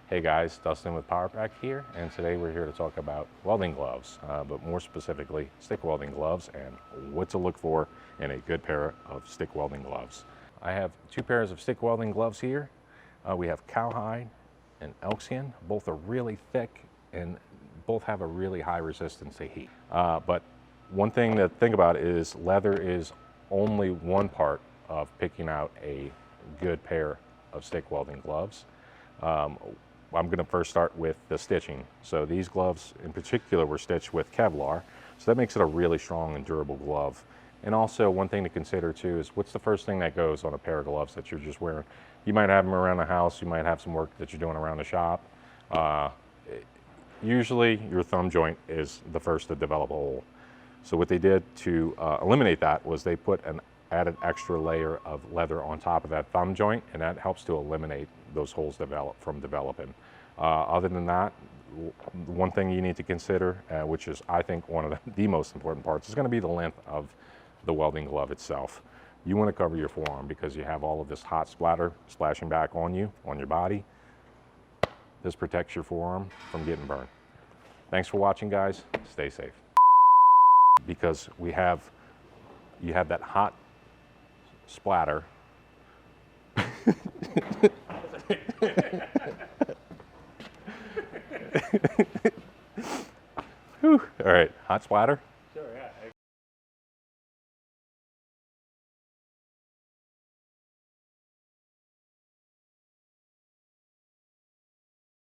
Hey guys, Dustin with PowerPack here, and today we're here to talk about welding gloves, but more specifically stick welding gloves and what to look for in a good pair of stick welding gloves. I have two pairs of stick welding gloves here. We have cowhide and elkskin. Both are really thick and both have a really high resistance to heat. But one thing to think about is leather is only one part of picking out a good pair of stick welding gloves. I'm going to first start with the stitching. So these gloves in particular were stitched with Kevlar, so that makes it a really strong and durable glove. And also one thing to consider too is what's the first thing that goes on a pair of gloves that you're just wearing. You might have them around the house, you might have some work that you're doing around the shop. Usually your thumb joint is the first to develop a hole. So what they did to eliminate that was they put an added extra layer of leather on top of that thumb joint, and that helps to eliminate those holes from developing. Other than that, one thing you need to consider, which is I think one of the most important parts, is going to be the length of the welding glove itself. You want to cover your forearm because you have all of this hot splatter splashing back on you, on your body. This protects your forearm from getting burned. Thanks for watching, guys. Stay safe. Because you have that hot splatter. All right, hot splatter.